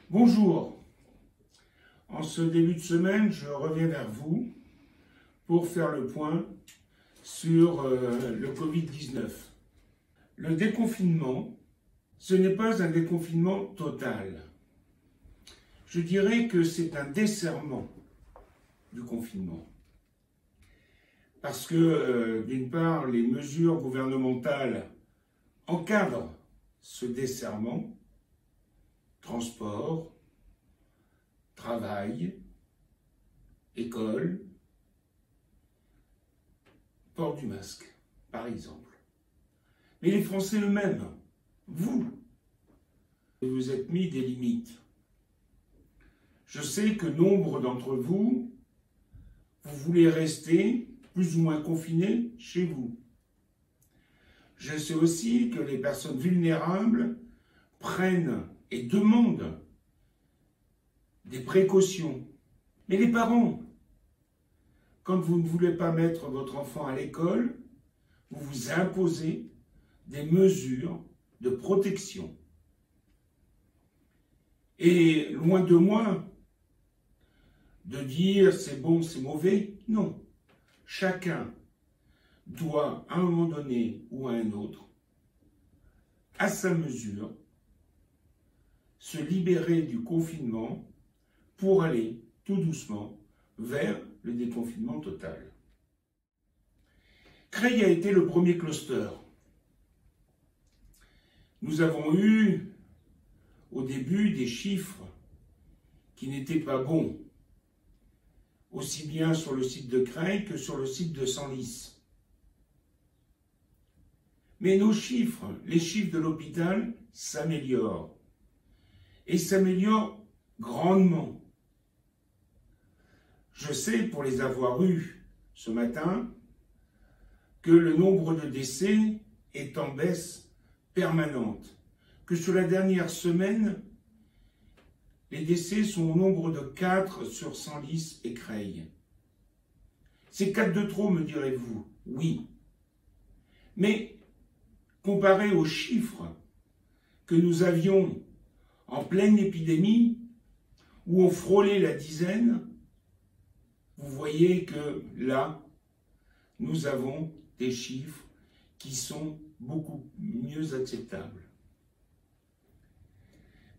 Bonjour, en ce début de semaine, je reviens vers vous pour faire le point sur le Covid-19. Le déconfinement, ce n'est pas un déconfinement total. Je dirais que c'est un desserrement du confinement. Parce que, d'une part, les mesures gouvernementales encadrent ce desserrement. Transport, travail, école, port du masque, par exemple. Mais les Français eux-mêmes, vous êtes mis des limites. Je sais que nombre d'entre vous, vous voulez rester plus ou moins confinés chez vous. Je sais aussi que les personnes vulnérables prennent et demandent des précautions. Mais les parents, quand vous ne voulez pas mettre votre enfant à l'école, vous vous imposez des mesures de protection. Et loin de moi de dire c'est bon, c'est mauvais, non. Chacun doit, à un moment donné ou à un autre, à sa mesure, se libérer du confinement pour aller tout doucement vers le déconfinement total. Creil a été le premier cluster. Nous avons eu au début des chiffres qui n'étaient pas bons, aussi bien sur le site de Creil que sur le site de Senlis. Mais nos chiffres, les chiffres de l'hôpital, s'améliorent. Et s'améliorent grandement. Je sais, pour les avoir eus ce matin, que le nombre de décès est en baisse permanente. Que sur la dernière semaine, les décès sont au nombre de 4 sur Senlis et Creil. C'est 4 de trop, me direz-vous. Oui. Mais, comparé aux chiffres que nous avions en pleine épidémie, où on frôlait la dizaine, vous voyez que là, nous avons des chiffres qui sont beaucoup mieux acceptables.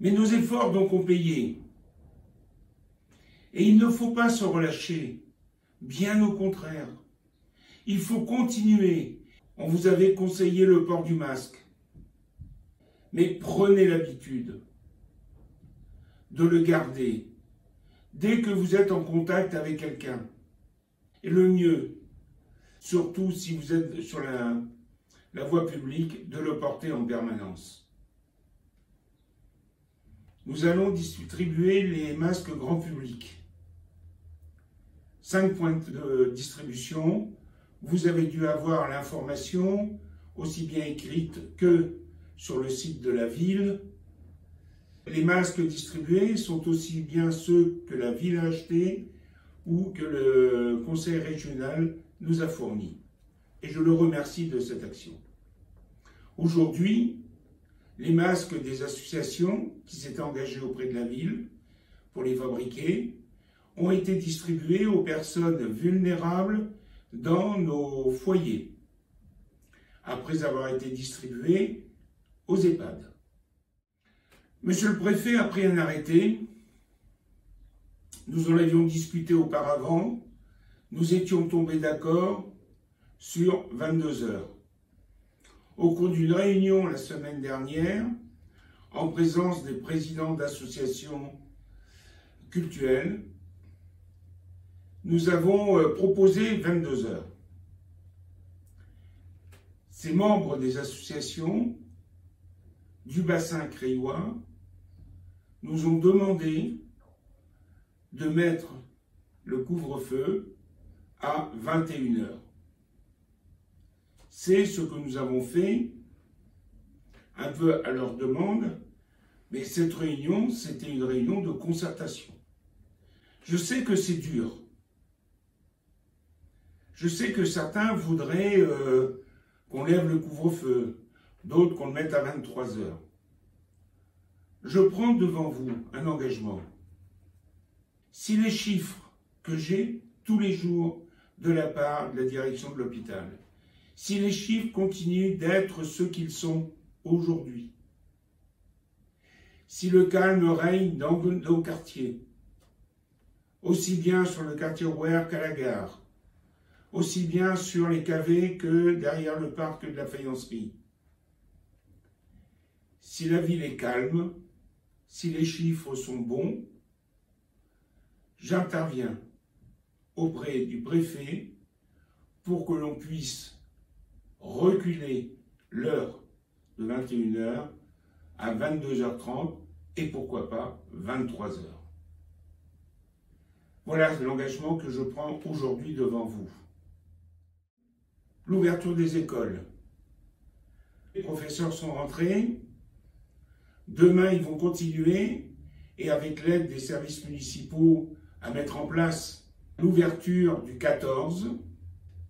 Mais nos efforts donc ont payé. Et il ne faut pas se relâcher, bien au contraire. Il faut continuer. On vous avait conseillé le port du masque. Mais prenez l'habitude de le garder dès que vous êtes en contact avec quelqu'un. Et le mieux, surtout si vous êtes sur la voie publique, de le porter en permanence. Nous allons distribuer les masques grand public. 5 points de distribution. Vous avez dû avoir l'information, aussi bien écrite que sur le site de la ville. Les masques distribués sont aussi bien ceux que la ville a achetés ou que le conseil régional nous a fournis. Et je le remercie de cette action. Aujourd'hui, les masques des associations qui s'étaient engagées auprès de la ville pour les fabriquer ont été distribués aux personnes vulnérables dans nos foyers, après avoir été distribués aux EHPAD. Monsieur le préfet a pris un arrêté, nous en avions discuté auparavant, nous étions tombés d'accord sur 22 heures. Au cours d'une réunion la semaine dernière, en présence des présidents d'associations cultuelles, nous avons proposé 22 heures. Ces membres des associations du bassin creillois nous ont demandé de mettre le couvre-feu à 21 heures. C'est ce que nous avons fait, un peu à leur demande, mais cette réunion, c'était une réunion de concertation. Je sais que c'est dur. Je sais que certains voudraient qu'on lève le couvre-feu, d'autres qu'on le mette à 23 heures. je prends devant vous un engagement. Si les chiffres que j'ai tous les jours de la part de la direction de l'hôpital, si les chiffres continuent d'être ceux qu'ils sont aujourd'hui, si le calme règne dans nos quartiers, aussi bien sur le quartier Rouergue qu'à la gare, aussi bien sur les KV que derrière le parc de la faïencerie, si la ville est calme, si les chiffres sont bons, j'interviens auprès du préfet pour que l'on puisse reculer l'heure de 21h à 22h30 et pourquoi pas 23h. Voilà l'engagement que je prends aujourd'hui devant vous. L'ouverture des écoles. Les professeurs sont rentrés. Demain, ils vont continuer et avec l'aide des services municipaux à mettre en place l'ouverture du 14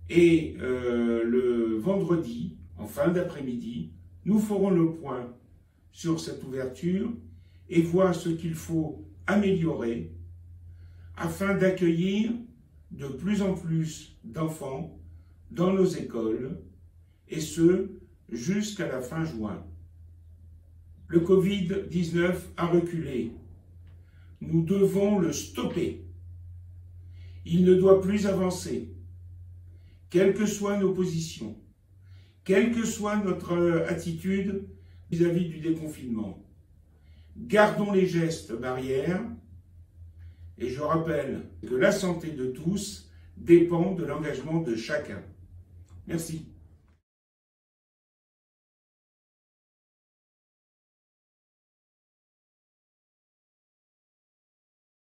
et le vendredi, en fin d'après-midi, nous ferons le point sur cette ouverture et voir ce qu'il faut améliorer afin d'accueillir de plus en plus d'enfants dans nos écoles et ce, jusqu'à la fin juin. Le Covid-19 a reculé. Nous devons le stopper. Il ne doit plus avancer. Quelles que soient nos positions, quelle que soit notre attitude vis-à-vis du déconfinement, gardons les gestes barrières et je rappelle que la santé de tous dépend de l'engagement de chacun. Merci.